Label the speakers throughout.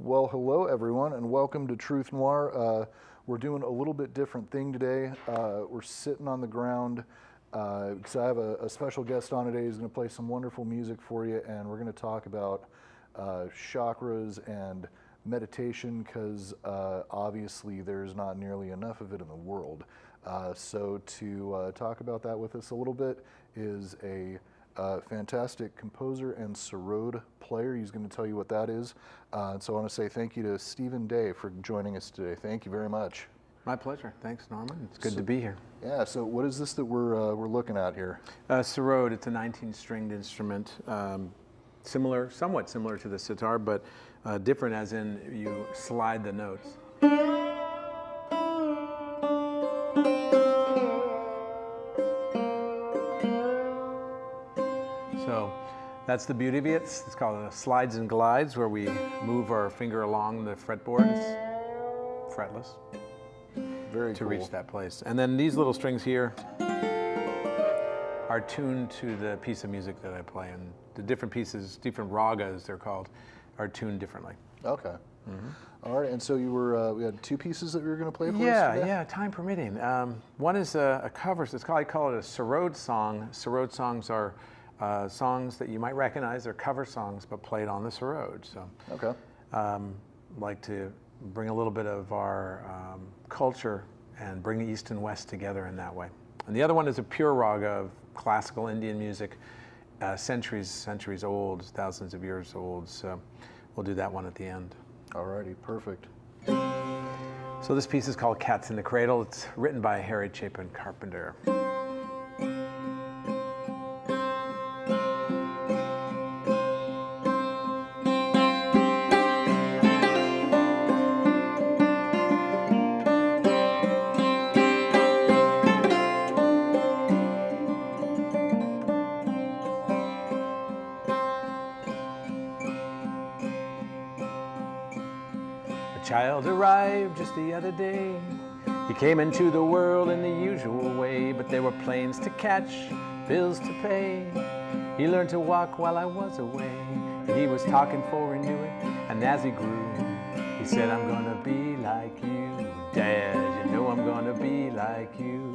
Speaker 1: Well, hello everyone, and welcome to Truth Noir. We're doing a little bit different thing today. We're sitting on the ground because I have a special guest on today who's going to play some wonderful music for you, and we're going to talk about chakras and meditation because obviously there's not nearly enough of it in the world. So to talk about that with us a little bit is a fantastic composer and Sarod player. He's going to tell you what that is. So I want to say thank you to Stephen Day for joining us today. Thank you very much.
Speaker 2: My pleasure. Thanks, Norman. It's good to be here.
Speaker 1: Yeah, so what is this that we're looking at here?
Speaker 2: Sarod, it's a 19-stringed instrument, somewhat similar to the sitar, but different as in you slide the notes. So that's the beauty of it. It's called slides and glides, where we move our finger along the fretboard. It's fretless.
Speaker 1: Very
Speaker 2: to
Speaker 1: cool.
Speaker 2: Reach that place. And then these little strings here are tuned to the piece of music that I play. And the different pieces, different ragas they're called, are tuned differently.
Speaker 1: Okay. Mm-hmm. All right, and so you were, we had two pieces that we were going to play for us today?
Speaker 2: Yeah, time permitting. One is a cover, I call it a Sarod song. Sarod songs are songs that you might recognize. They're cover songs, but played on the Sarod. So,
Speaker 1: okay.
Speaker 2: Like to bring a little bit of our culture and bring the East and West together in that way. And the other one is a pure raga of classical Indian music, centuries old, thousands of years old. So we'll do that one at the end.
Speaker 1: Alrighty, perfect.
Speaker 2: So this piece is called Cats in the Cradle. It's written by Harry Chapin Carpenter. Child arrived just the other day. He came into the world in the usual way, but there were planes to catch, bills to pay. He learned to walk while I was away, and he was talking before he knew it. And as he grew, he said, "I'm gonna be like you, Dad, you know I'm gonna be like you."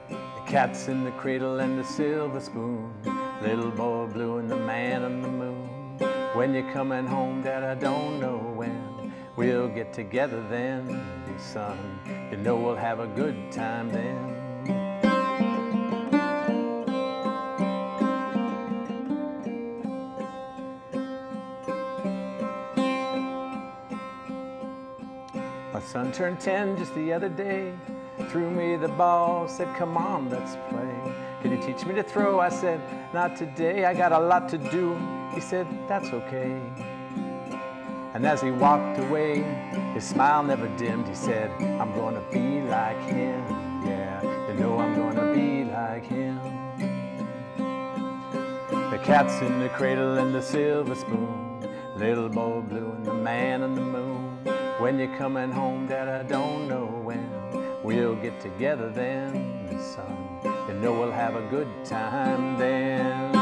Speaker 2: The cat's in the cradle and the silver spoon, little boy blue and the man on the moon. When you're coming home, Dad, I don't know when. We'll get together then, son. You know we'll have a good time then. My son turned 10 just the other day. Threw me the ball, said, "Come on, let's play. Can you teach me to throw?" I said, "Not today, I got a lot to do." He said, "That's okay." And as he walked away, his smile never dimmed. He said, "I'm gonna be like him, yeah, you know I'm gonna be like him." The cat's in the cradle and the silver spoon, little boy blue and the man on the moon. When you're coming home, Dad, I don't know when. We'll get together then, son, you know we'll have a good time then.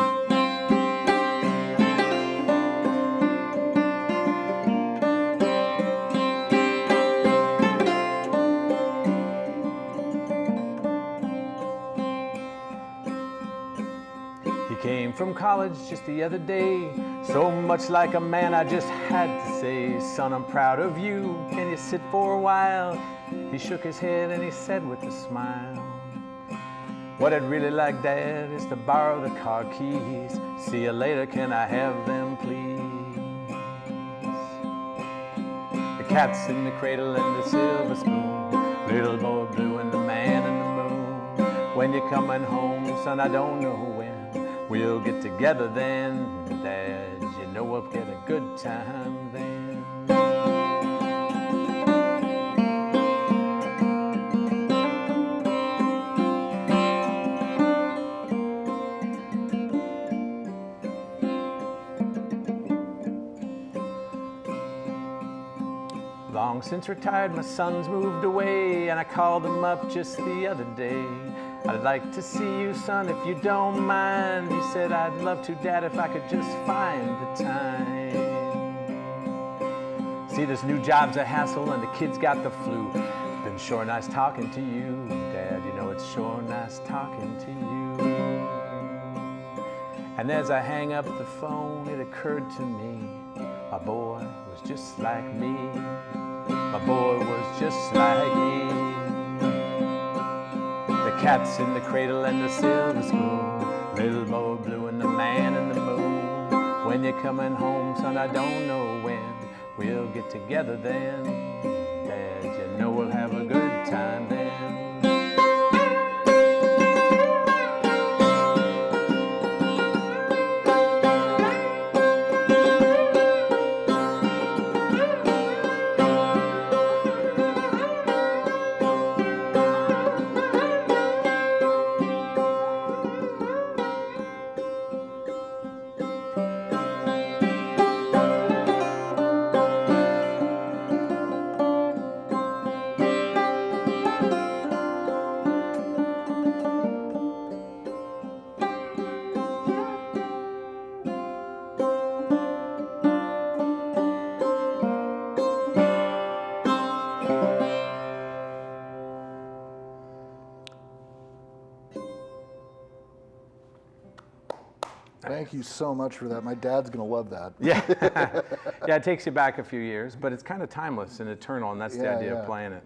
Speaker 2: Came from college just the other day, so much like a man I just had to say, "Son, I'm proud of you, can you sit for a while?" He shook his head and he said with a smile, "What I'd really like, Dad, is to borrow the car keys. See you later, can I have them, please?" The cat's in the cradle and the silver spoon, little boy blue and the man in the moon. When you're coming home, son, I don't know when. We'll get together then, Dad, you know we'll get a good time then. Long since retired, my son's moved away, and I called him up just the other day. "I'd like to see you, son, if you don't mind." He said, "I'd love to, Dad, if I could just find the time." See, this new job's a hassle and the kids got the flu. Been sure nice talking to you, Dad. You know it's sure nice talking to you. And as I hang up the phone, it occurred to me, my boy was just like me. My boy was just like me. The cat's in the cradle and the silver spoon, little boy blue and the man in the moon. When you're coming home, son, I don't know when. We'll get together then, Dad, you know we'll have a good time then.
Speaker 1: Thank you so much for that. My dad's going to love that.
Speaker 2: Yeah. Yeah, it takes you back a few years, but it's kind of timeless and eternal, and that's the idea of playing it.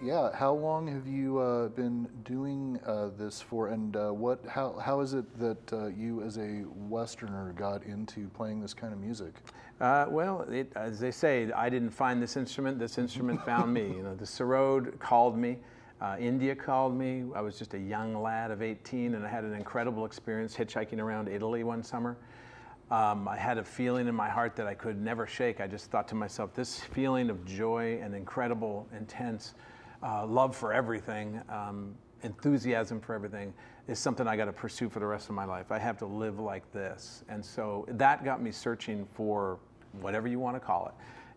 Speaker 1: Yeah, how long have you been doing this for, and how is it that you as a Westerner got into playing this kind of music?
Speaker 2: Well, as they say, I didn't find this instrument found me. You know, the Sarod called me. India called me. I was just a young lad of 18, and I had an incredible experience hitchhiking around Italy one summer. I had a feeling in my heart that I could never shake. I just thought to myself, this feeling of joy and incredible, intense love for everything, enthusiasm for everything, is something I got to pursue for the rest of my life. I have to live like this. And so that got me searching for whatever you want to call it.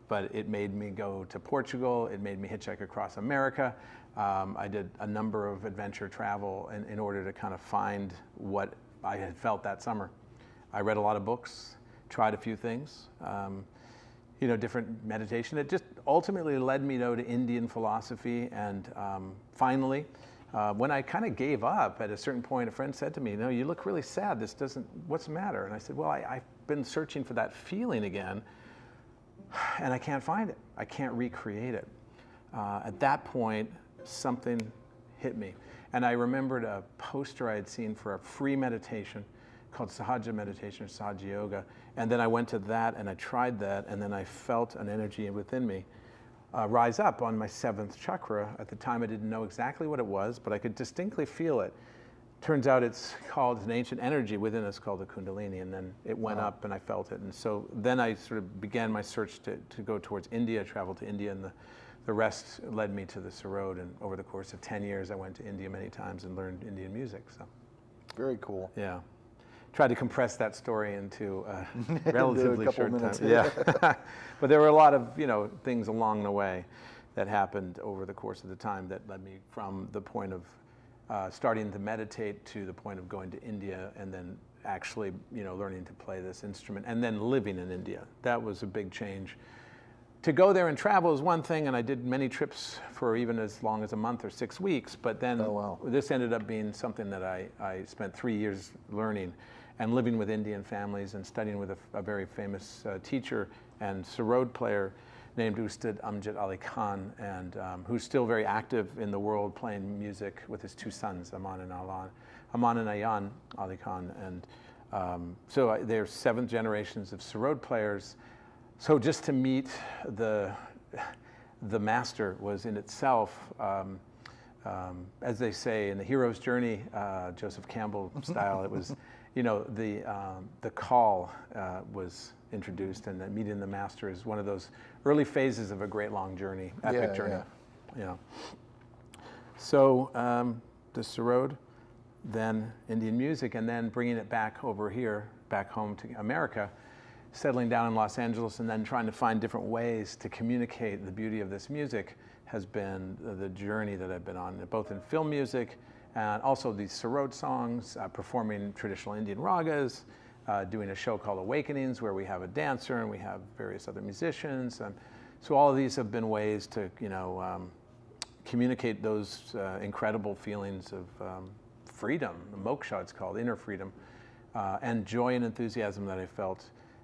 Speaker 2: But it made me go to Portugal. It made me hitchhike across America. I did a number of adventure travel in order to kind of find what I had felt that summer. I read a lot of books, tried a few things, you know, different meditation. It just ultimately led me though to Indian philosophy. And finally, when I kind of gave up at a certain point, a friend said to me, "No, you look really sad. This doesn't, what's the matter?" And I said, "Well, I've been searching for that feeling again, and I can't find it. I can't recreate it." At that point, something hit me. And I remembered a poster I had seen for a free meditation called Sahaja Meditation, or Sahaja Yoga. And then I went to that and I tried that, and then I felt an energy within me rise up on my 7th chakra. At the time I didn't know exactly what it was, but I could distinctly feel it. Turns out it's an ancient energy within us called the Kundalini, and then it went up and I felt it. And so then I sort of began my search to go towards India, travel to India, and the rest led me to the Sarod. And over the course of 10 years, I went to India many times and learned Indian music. So,
Speaker 1: very cool.
Speaker 2: Yeah. Tried to compress that story into a relatively short
Speaker 1: minutes.
Speaker 2: time. Yeah. But there were a lot of, you know, things along the way that happened over the course of the time that led me from the point of starting to meditate to the point of going to India, and then actually, you know, learning to play this instrument, and then living in India. That was a big change. To go there and travel is one thing, and I did many trips for even as long as a month or 6 weeks, but then this ended up being something that I spent 3 years learning and living with Indian families and studying with a very famous teacher and Sarod player named Ustad Amjad Ali Khan, and who's still very active in the world playing music with his 2 sons, Aman and Ayan Ali Khan. And so they're 7th generations of Sarod players. So just to meet the master was in itself, as they say in the hero's journey, Joseph Campbell style, it was, you know, the call was introduced, and that meeting the master is one of those early phases of a great long journey, epic journey. Yeah. So the Sarod, then Indian music, and then bringing it back over here, back home to America, settling down in Los Angeles, and then trying to find different ways to communicate the beauty of this music has been the journey that I've been on, both in film music and also these Sarod songs, performing traditional Indian ragas, doing a show called Awakenings, where we have a dancer and we have various other musicians. So all of these have been ways to, communicate those incredible feelings of freedom, moksha it's called, inner freedom, and joy and enthusiasm that I felt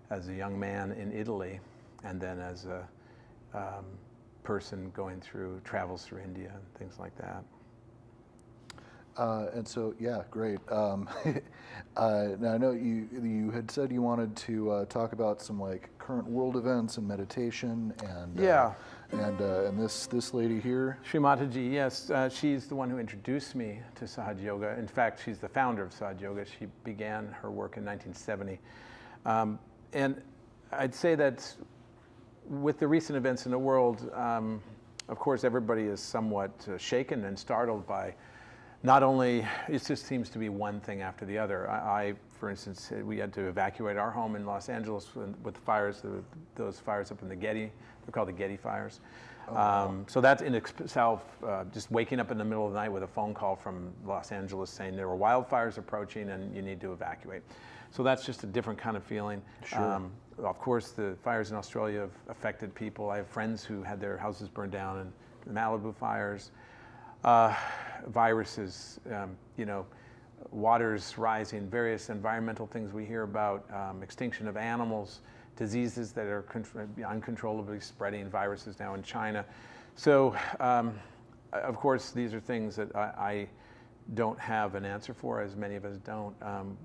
Speaker 2: as a young man in Italy, and then as a person going through travels through India and things like that.
Speaker 1: And so, yeah, great. Now I know you had said you wanted to talk about some like current world events and meditation, and and this lady here,
Speaker 2: Shri Mataji, yes, she's the one who introduced me to Sahaja Yoga. In fact, she's the founder of Sahaja Yoga. She began her work in 1970, and I'd say that with the recent events in the world, of course, everybody is somewhat shaken and startled by. Not only, it just seems to be one thing after the other. I, for instance, we had to evacuate our home in Los Angeles with fires, those fires up in the Getty, they're called the Getty fires. Oh, wow. So that in itself, just waking up in the middle of the night with a phone call from Los Angeles saying there were wildfires approaching and you need to evacuate. So that's just a different kind of feeling.
Speaker 1: Sure.
Speaker 2: Of course, the fires in Australia have affected people. I have friends who had their houses burned down in the Malibu fires. Viruses, waters rising, various environmental things we hear about, extinction of animals, diseases that are uncontrollably spreading, viruses now in China. So, of course, these are things that I don't have an answer for, as many of us don't.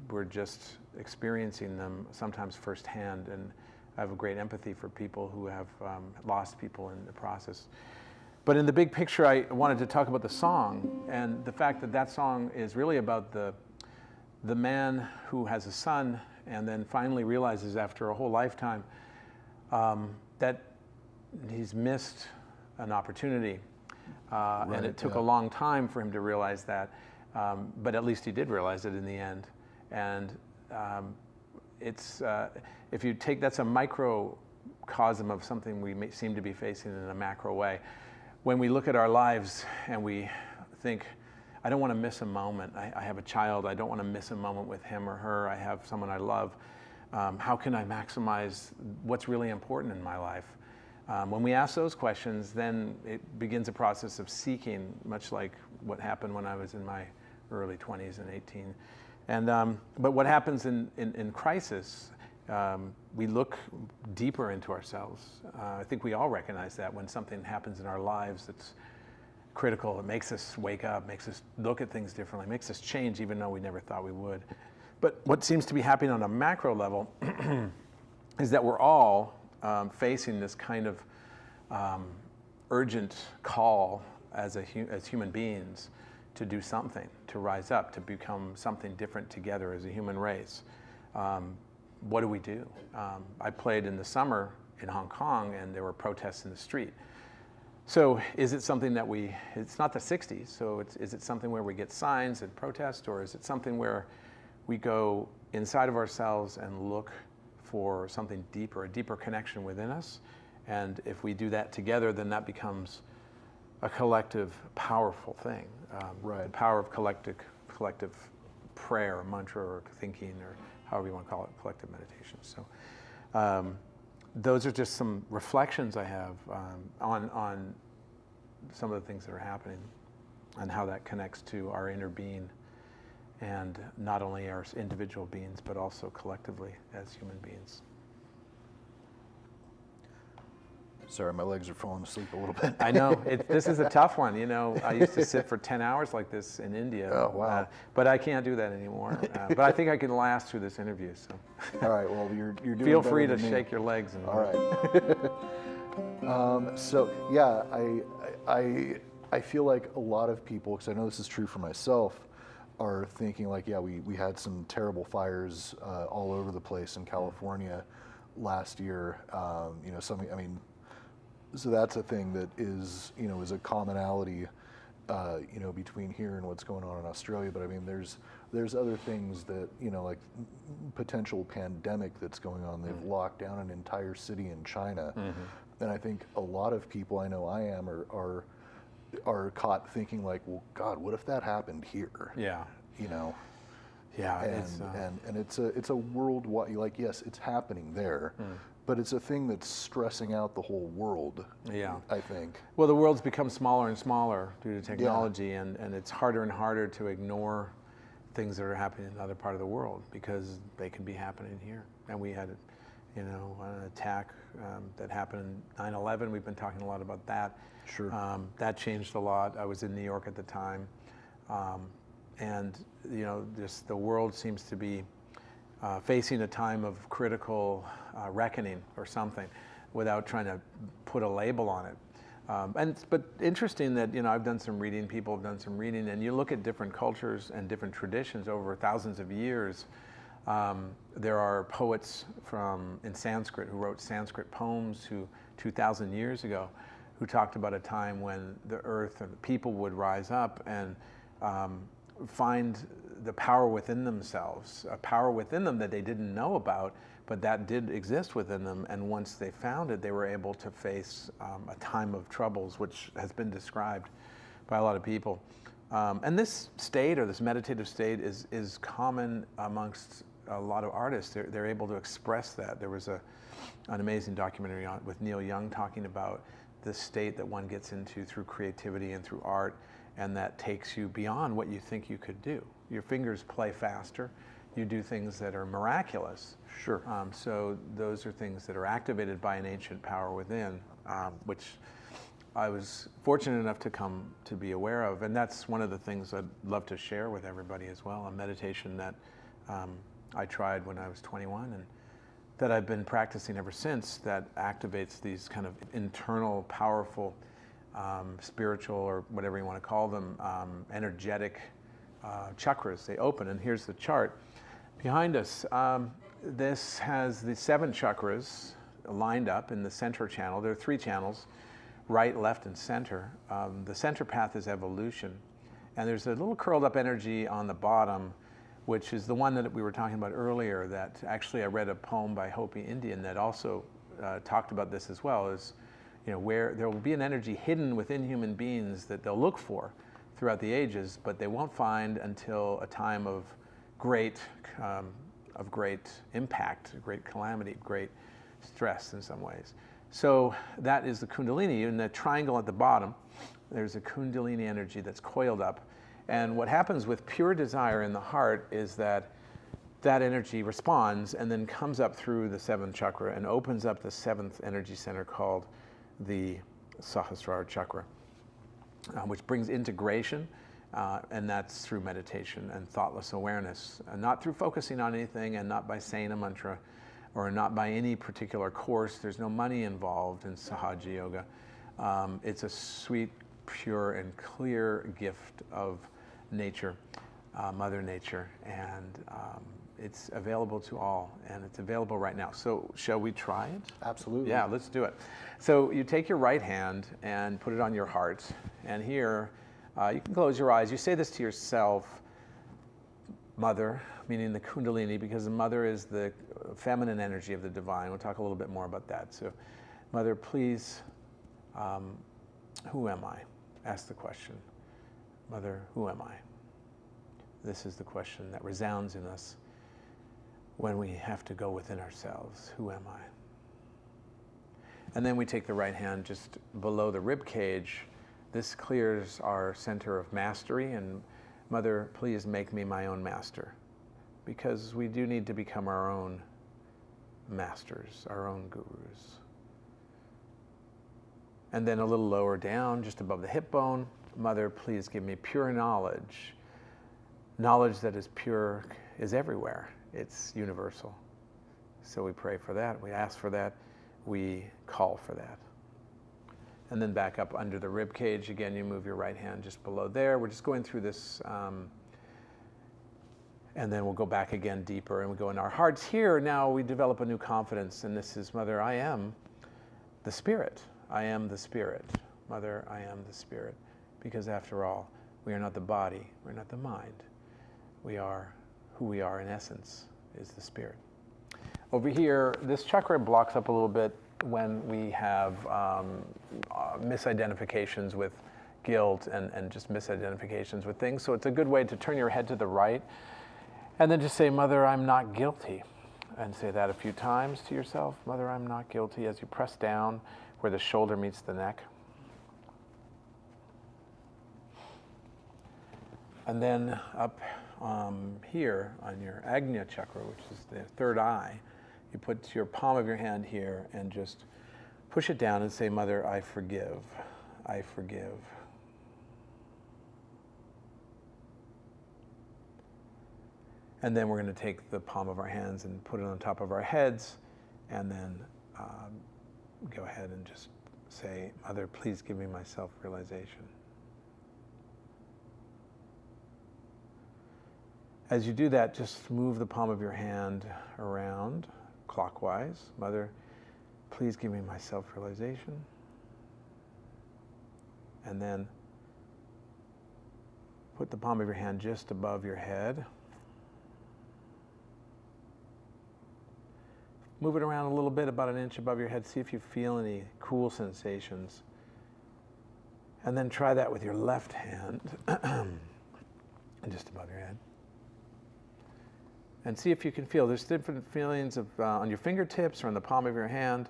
Speaker 2: We're just experiencing them sometimes firsthand, and I have a great empathy for people who have lost people in the process. But in the big picture, I wanted to talk about the song, and the fact that that song is really about the man who has a son and then finally realizes after a whole lifetime that he's missed an opportunity. Right, and it took a long time for him to realize that, but at least he did realize it in the end. And it's, if you take, that's a microcosm of something we may seem to be facing in a macro way. When we look at our lives and we think, I don't want to miss a moment. I have a child. I don't want to miss a moment with him or her. I have someone I love. How can I maximize what's really important in my life? When we ask those questions, then it begins a process of seeking, much like what happened when I was in my early 20s and 18. And, but what happens in crisis, we look deeper into ourselves. I think we all recognize that when something happens in our lives that's critical, it makes us wake up, makes us look at things differently, makes us change even though we never thought we would. But what seems to be happening on a macro level is that we're all facing this kind of urgent call as human beings to do something, to rise up, to become something different together as a human race. What do we do? I played in the summer in Hong Kong and there were protests in the street. So is it something that it's not the 60s, so is it something where we get signs and protest, or is it something where we go inside of ourselves and look for something deeper, a deeper connection within us? And if we do that together, then that becomes a collective, powerful thing. Right. The power of collective prayer, mantra, or thinking, or however you want to call it, collective meditation. So those are just some reflections I have on some of the things that are happening and how that connects to our inner being, and not only our individual beings, but also collectively as human beings.
Speaker 1: Sorry, my legs are falling asleep a little bit.
Speaker 2: I know, this is a tough one. You know, I used to sit for 10 hours like this in India.
Speaker 1: Oh, wow.
Speaker 2: But I can't do that anymore. But I think I can last through this interview. So.
Speaker 1: All right, well, you're doing
Speaker 2: Feel free to
Speaker 1: better than
Speaker 2: shake your legs. And
Speaker 1: all right. So, yeah, I feel like a lot of people, because I know this is true for myself, are thinking like, yeah, we had some terrible fires all over the place in California last year. You know, so that's a thing that is a commonality, between here and what's going on in Australia. But I mean, there's other things that, like potential pandemic that's going on. They've locked down an entire city in China. And I think a lot of people, I know I am, are caught thinking like, well, God, what if that happened here?
Speaker 2: Yeah. Yeah,
Speaker 1: and it's a worldwide, like, yes, it's happening there, but it's a thing that's stressing out the whole world.
Speaker 2: Yeah,
Speaker 1: I think.
Speaker 2: Well, the world's become smaller and smaller due to technology, and it's harder and harder to ignore things that are happening in another part of the world because they can be happening here. And we had, an attack that happened in 9/11. We've been talking a lot about that.
Speaker 1: Sure.
Speaker 2: That changed a lot. I was in New York at the time. And just the world seems to be facing a time of critical reckoning or something, without trying to put a label on it. But interesting that I've done some reading. People have done some reading, and you look at different cultures and different traditions over thousands of years. There are poets in Sanskrit who wrote Sanskrit poems 2,000 years ago, who talked about a time when the earth and the people would rise up and find the power within themselves, a power within them that they didn't know about, but that did exist within them. And once they found it, they were able to face a time of troubles, which has been described by a lot of people. And this state, or this meditative state, is common amongst a lot of artists. They're able to express that. There was an amazing documentary with Neil Young talking about this state that one gets into through creativity and through art, and that takes you beyond what you think you could do. Your fingers play faster. You do things that are miraculous.
Speaker 1: Sure.
Speaker 2: So those are things that are activated by an ancient power within, which I was fortunate enough to come to be aware of. And that's one of the things I'd love to share with everybody as well, a meditation that I tried when I was 21 and that I've been practicing ever since, that activates these kind of internal, powerful, spiritual, or whatever you want to call them, energetic chakras. They open, and here's the chart behind us. This has the 7 chakras lined up in the center channel. There are 3 channels, right, left, and center. The center path is evolution, and there's a little curled up energy on the bottom, which is the one that we were talking about earlier. That actually I read a poem by Hopi Indian that also talked about this as well, is where there will be an energy hidden within human beings that they'll look for throughout the ages, but they won't find until a time of great impact, great calamity, great stress in some ways. So that is the Kundalini. In the triangle at the bottom, there's a Kundalini energy that's coiled up. And what happens with pure desire in the heart is that energy responds and then comes up through the 7th chakra and opens up the 7th energy center called the Sahasrara chakra, which brings integration, and that's through meditation and thoughtless awareness, not through focusing on anything, and not by saying a mantra, or not by any particular course. There's no money involved in Sahaja Yoga. It's a sweet, pure, and clear gift of nature, Mother Nature, and it's available to all, and it's available right now. So shall we try it?
Speaker 1: Absolutely.
Speaker 2: Yeah, let's do it. So you take your right hand and put it on your heart, and here you can close your eyes. You say this to yourself, Mother, meaning the Kundalini, because the Mother is the feminine energy of the divine. We'll talk a little bit more about that. So, Mother, please, who am I? Ask the question. Mother, who am I? This is the question that resounds in us when we have to go within ourselves. Who am I? And then we take the right hand just below the rib cage. This clears our center of mastery, and Mother, please make me my own master, because we do need to become our own masters, our own gurus. And then a little lower down, just above the hip bone, Mother, please give me pure knowledge. Knowledge that is pure is everywhere. It's universal. So we pray for that, we ask for that, we call for that. And then back up under the rib cage. Again, you move your right hand just below there. We're just going through this, and then we'll go back again deeper, and we go in our hearts. Here, now we develop a new confidence, and this is, Mother, I am the Spirit. I am the Spirit. Mother, I am the Spirit. Because after all, we are not the body, we're not the mind. We are who we are in essence, is the Spirit. Over here, this chakra blocks up a little bit when we have misidentifications with guilt and just misidentifications with things. So it's a good way to turn your head to the right And then just say, Mother, I'm not guilty. And say that a few times to yourself. Mother, I'm not guilty, as you press down where the shoulder meets the neck. And then up here on your Agnya chakra, which is the third eye, you put your palm of your hand here and just push it down and say, Mother, I forgive. I forgive. And then we're going to take the palm of our hands and put it on top of our heads, and then go ahead and just say, Mother, please give me my self-realization. As you do that, just move the palm of your hand around clockwise. Mother, please give me my self-realization. And then put the palm of your hand just above your head. Move it around a little bit, about an inch above your head. See if you feel any cool sensations. And then try that with your left hand, just above your head. And see if you can feel. There's different feelings of on your fingertips or on the palm of your hand.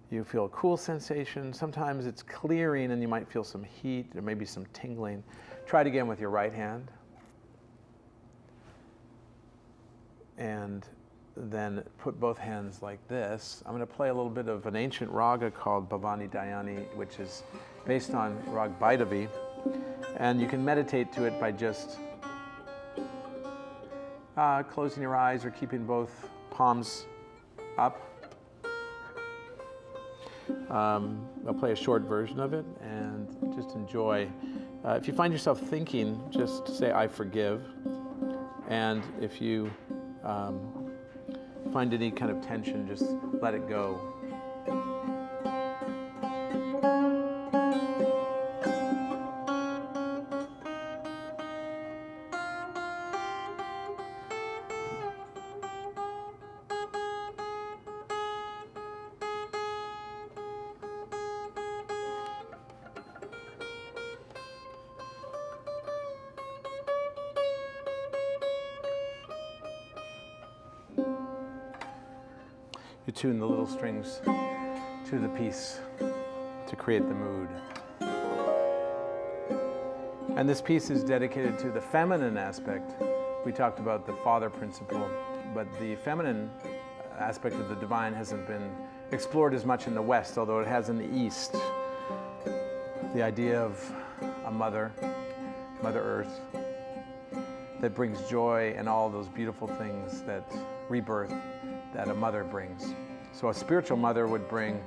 Speaker 2: You feel a cool sensation. Sometimes it's clearing and you might feel some heat or maybe some tingling. Try it again with your right hand. And then put both hands like this. I'm going to play a little bit of an ancient raga called Bhavani Dayani, which is based on Rag Bhairavi. And you can meditate to it by just closing your eyes or keeping both palms up. I'll play a short version of it and just enjoy. If you find yourself thinking, just say, I forgive. And if you find any kind of tension, just let it go. You tune the little strings to the piece to create the mood. And this piece is dedicated to the feminine aspect. We talked about the father principle, but the feminine aspect of the divine hasn't been explored as much in the West, although it has in the East. The idea of a mother, Mother Earth, that brings joy and all those beautiful things that rebirth that a mother brings. So a spiritual mother would bring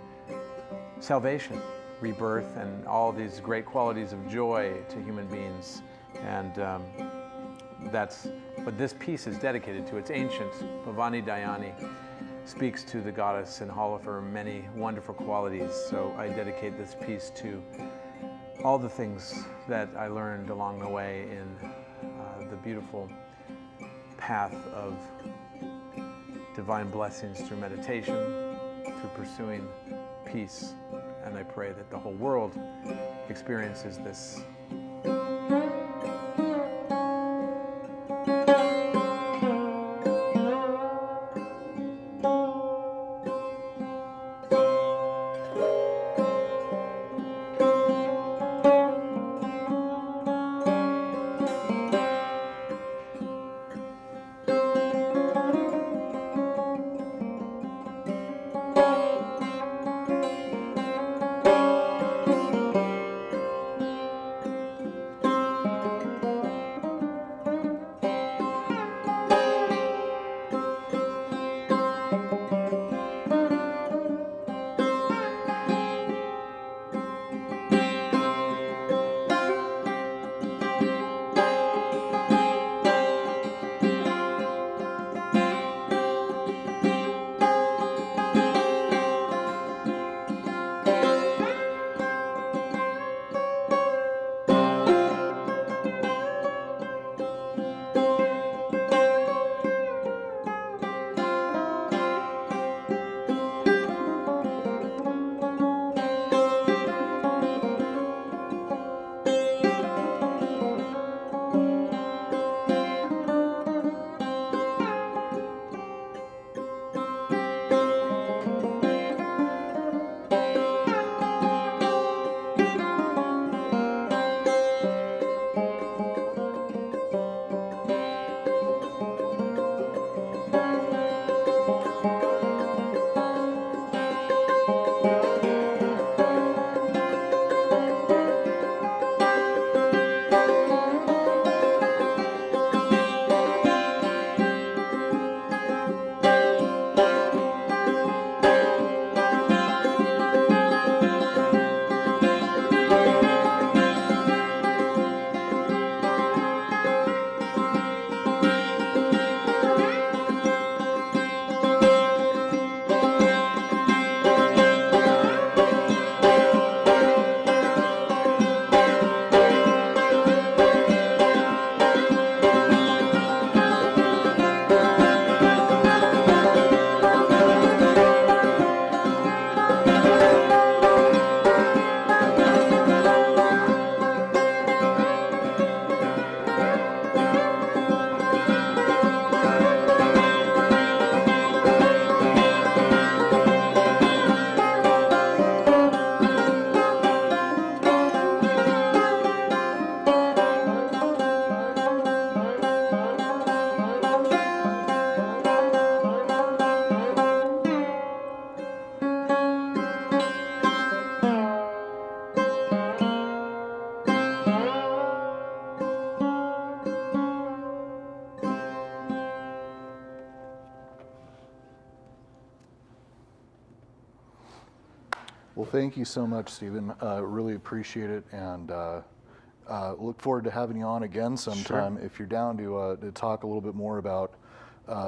Speaker 2: salvation, rebirth, and all these great qualities of joy to human beings. And that's what this piece is dedicated to. It's ancient. Bhavani Dayani speaks to the goddess and all of her many wonderful qualities. So I dedicate this piece to all the things that I learned along the way in the beautiful path of divine blessings through meditation, through pursuing peace. And I pray that the whole world experiences this.
Speaker 1: Well, thank you so much, Stephen. Really appreciate it, and look forward to having you on again sometime if you're down to talk a little bit more about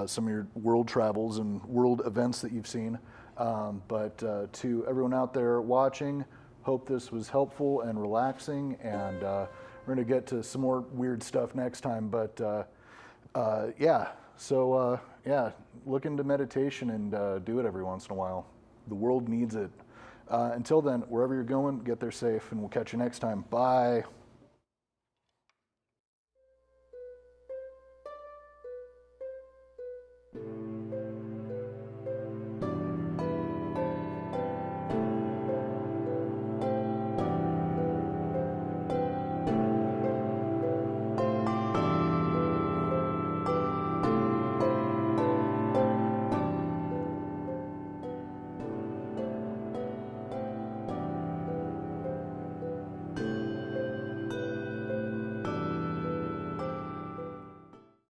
Speaker 1: some of your world travels and world events that you've seen. But to everyone out there watching, hope this was helpful and relaxing, and we're going to get to some more weird stuff next time. But yeah, so yeah, look into meditation and do it every once in a while. The world needs it. Until then, wherever you're going, get there safe, and we'll catch you next time. Bye.